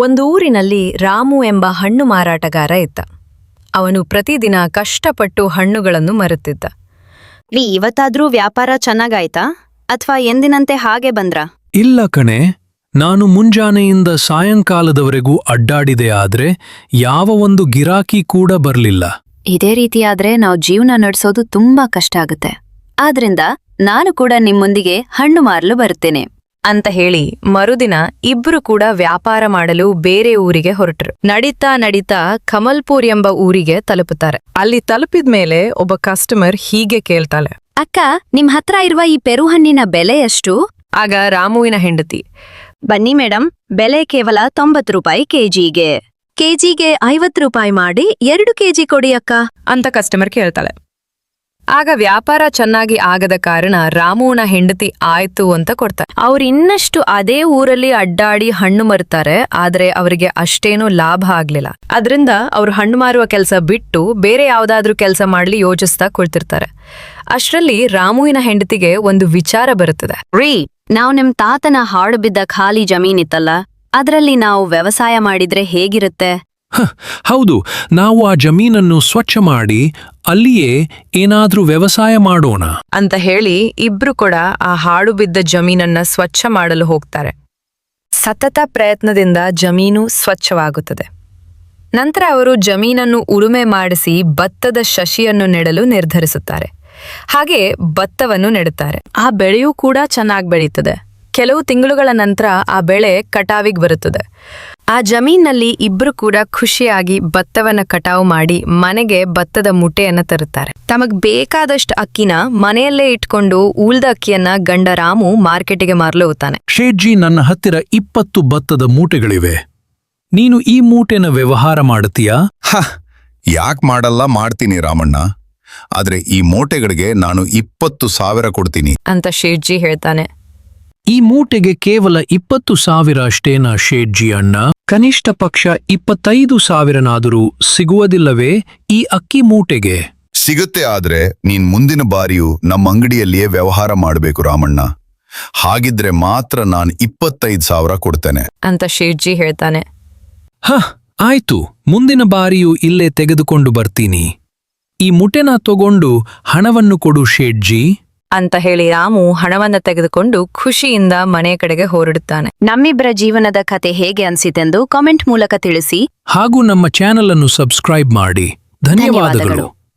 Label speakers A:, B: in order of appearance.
A: ಒಂದು ಊರಿನಲ್ಲಿ ರಾಮು ಎಂಬ ಹಣ್ಣು ಮಾರಾಟಗಾರ ಇದ್ದ. ಅವನು ಪ್ರತಿದಿನ ಕಷ್ಟಪಟ್ಟು ಹಣ್ಣುಗಳನ್ನು ಮರುತ್ತಿದ್ದ.
B: ಇವತ್ತಾದ್ರೂ ವ್ಯಾಪಾರ ಚೆನ್ನಾಗಾಯ್ತಾ ಅಥವಾ ಎಂದಿನಂತೆ ಹಾಗೆ ಬಂದ್ರಾ?
C: ಇಲ್ಲ ಕಣೆ, ನಾನು ಮುಂಜಾನೆಯಿಂದ ಸಾಯಂಕಾಲದವರೆಗೂ ಅಡ್ಡಾಡಿದೆ, ಆದ್ರೆ ಯಾವ ಒಂದು ಗಿರಾಕಿ ಕೂಡ ಬರ್ಲಿಲ್ಲ.
B: ಇದೇ ರೀತಿಯಾದ್ರೆ ನಾವು ಜೀವನ ನಡೆಸೋದು ತುಂಬಾ ಕಷ್ಟ ಆಗುತ್ತೆ. ಆದ್ರಿಂದ ನಾನು ಕೂಡ ನಿಮ್ಮೊಂದಿಗೆ ಹಣ್ಣು ಮಾರಲು ಬರುತ್ತೇನೆ
A: ಅಂತ ಹೇಳಿ ಮರುದಿನ ಇಬ್ರು ಕೂಡ ವ್ಯಾಪಾರ ಮಾಡಲು ಬೇರೆ ಊರಿಗೆ ಹೊರಟರು. ನಡೀತಾ ನಡೀತಾ ಕಮಲ್ಪುರ್ ಎಂಬ ಊರಿಗೆ ತಲುಪುತ್ತಾರೆ. ಅಲ್ಲಿ ತಲುಪಿದ್ಮೇಲೆ ಒಬ್ಬ ಕಸ್ಟಮರ್ ಹೀಗೆ ಕೇಳ್ತಾಳೆ,
B: ಅಕ್ಕ, ನಿಮ್ ಹತ್ರ ಇರುವ ಈ ಪೆರು ಹಣ್ಣಿನ ಬೆಲೆ ಎಷ್ಟು?
A: ಆಗ ರಾಮುವಿನ ಹೆಂಡತಿ,
B: ಬನ್ನಿ ಮೇಡಮ್, ಬೆಲೆ ಕೇವಲ 90 ರೂಪಾಯಿ ಕೆಜಿಗೆ. ಕೆಜಿಗೆ 50 ರೂಪಾಯಿ ಮಾಡಿ 2 ಕೆಜಿ ಕೊಡಿ ಅಕ್ಕ
A: ಅಂತ ಕಸ್ಟಮರ್ ಕೇಳ್ತಾಳೆ. ಆಗ ವ್ಯಾಪಾರ ಚೆನ್ನಾಗಿ ಆಗದ ಕಾರಣ ರಾಮುವಿನ ಹೆಂಡತಿ ಆಯ್ತು ಅಂತ ಕೊಡ್ತಾರೆ. ಅವ್ರು ಇನ್ನಷ್ಟು ಅದೇ ಊರಲ್ಲಿ ಅಡ್ಡಾಡಿ ಹಣ್ಣು ಮರುತ್ತಾರೆ, ಆದ್ರೆ ಅವರಿಗೆ ಅಷ್ಟೇನೂ ಲಾಭ ಆಗ್ಲಿಲ್ಲ. ಅದರಿಂದ ಅವ್ರು ಹಣ್ಣು ಮಾರುವ ಕೆಲಸ ಬಿಟ್ಟು ಬೇರೆ ಯಾವ್ದಾದ್ರೂ ಕೆಲಸ ಮಾಡ್ಲಿ ಯೋಚಿಸ್ತಾ ಕುಳಿತಿರ್ತಾರೆ. ಅಷ್ಟರಲ್ಲಿ ರಾಮುವಿನ ಹೆಂಡತಿಗೆ ಒಂದು ವಿಚಾರ ಬರುತ್ತದೆ.
B: ನಾವು ನಿಮ್ ತಾತನ ಹಾಡು ಬಿದ್ದ ಖಾಲಿ ಜಮೀನಿತ್ತಲ್ಲ, ಅದ್ರಲ್ಲಿ ನಾವು ವ್ಯವಸಾಯ ಮಾಡಿದ್ರೆ ಹೇಗಿರುತ್ತೆ?
C: ಹೌದು, ನಾವು ಆ ಜಮೀನನ್ನು ಸ್ವಚ್ಛ ಮಾಡಿ ಅಲ್ಲಿಯೇ ಏನಾದ್ರೂ ವ್ಯವಸಾಯ ಮಾಡೋಣ
A: ಅಂತ ಹೇಳಿ ಇಬ್ರು ಕೂಡ ಆ ಹಾಡು ಬಿದ್ದ ಜಮೀನನ್ನ ಸ್ವಚ್ಛ ಮಾಡಲು ಹೋಗ್ತಾರೆ. ಸತತ ಪ್ರಯತ್ನದಿಂದ ಜಮೀನು ಸ್ವಚ್ಛವಾಗುತ್ತದೆ. ನಂತರ ಅವರು ಜಮೀನನ್ನು ಉಳುಮೆ ಮಾಡಿಸಿ ಭತ್ತದ ಶಶಿಯನ್ನು ನೆಡಲು ನಿರ್ಧರಿಸುತ್ತಾರೆ. ಹಾಗೆ ಭತ್ತವನ್ನು ನೆಡುತ್ತಾರೆ. ಆ ಬೆಳೆಯೂ ಕೂಡ ಚೆನ್ನಾಗಿ ಬೆಳೀತದೆ. ಕೆಲವು ತಿಂಗಳುಗಳ ನಂತರ ಆ ಬೆಳೆ ಕಟಾವಿಗೆ ಬರುತ್ತದೆ. ಆ ಜಮೀನಲ್ಲಿ ಇಬ್ರು ಕೂಡ ಖುಷಿಯಾಗಿ ಭತ್ತವನ್ನ ಕಟಾವು ಮಾಡಿ ಮನೆಗೆ ಭತ್ತದ ಮೂಟೆಯನ್ನ ತರುತ್ತಾರೆ. ತಮಗ್ ಬೇಕಾದಷ್ಟು ಅಕ್ಕಿನ ಮನೆಯಲ್ಲೇ ಇಟ್ಕೊಂಡು ಉಳ್ದ ಅಕ್ಕಿಯನ್ನ ಗಂಡ ರಾಮು ಮಾರ್ಕೆಟಿಗೆ ಮಾರಲು ಹೋಗ್ತಾನೆ.
C: ಶೇಠ್ಜಿ, ನನ್ನ ಹತ್ತಿರ 20 ಭತ್ತದ ಮೂಟೆಗಳಿವೆ. ನೀನು ಈ ಮೂಟೆನ ವ್ಯವಹಾರ ಮಾಡುತ್ತೀಯಾ?
D: ಯಾಕ್ ಮಾಡಲ್ಲ, ಮಾಡ್ತೀನಿ ರಾಮಣ್ಣ. ಆದ್ರೆ ಈ ಮೂಟೆಗಳಿಗೆ ನಾನು 20,000 ಕೊಡ್ತೀನಿ
A: ಅಂತ ಶೇಠ್ಜಿ ಹೇಳ್ತಾನೆ.
C: ಈ ಮೂಟೆಗೆ ಕೇವಲ 20,000 ಅಷ್ಟೇನಾ ಶೇಠ್ಜಿ ಅಣ್ಣ? ಕನಿಷ್ಠ ಪಕ್ಷ 25,000ನಾದರೂ ಸಿಗುವುದಿಲ್ಲವೇ ಈ ಅಕ್ಕಿ ಮೂಟೆಗೆ?
D: ಸಿಗುತ್ತೆ, ಆದ್ರೆ ನೀನ್ ಮುಂದಿನ ಬಾರಿಯೂ ನಮ್ಮ ಅಂಗಡಿಯಲ್ಲಿಯೇ ವ್ಯವಹಾರ ಮಾಡಬೇಕು ರಾಮಣ್ಣ. ಹಾಗಿದ್ರೆ ಮಾತ್ರ ನಾನು 25,000 ಕೊಡ್ತೇನೆ
A: ಅಂತ ಶೇಠ್ಜಿ ಹೇಳ್ತಾನೆ.
C: ಆಯ್ತು, ಮುಂದಿನ ಬಾರಿಯೂ ಇಲ್ಲೇ ತೆಗೆದುಕೊಂಡು ಬರ್ತೀನಿ. ಈ ಮುಟೆನ ತಗೊಂಡು ಹಣವನ್ನು ಕೊಡು ಶೇಠ್ಜಿ
A: ಅಂತ ಹೇಳಿ ರಾಮು ಹಣವನ್ನ ತೆಗೆದುಕೊಂಡು ಖುಷಿಯಿಂದ ಮನೆ ಕಡೆಗೆ ಹೊರಡುತ್ತಾನೆ.
B: ನಮ್ಮಿಬ್ಬರ ಜೀವನದ ಕತೆ ಹೇಗೆ ಅನ್ಸಿತೆಂದು ಕಾಮೆಂಟ್ ಮೂಲಕ ತಿಳಿಸಿ.
C: ಹಾಗೂ ನಮ್ಮ ಚಾನೆಲ್ ಅನ್ನು ಸಬ್ಸ್ಕ್ರೈಬ್ ಮಾಡಿ. ಧನ್ಯವಾದಗಳು.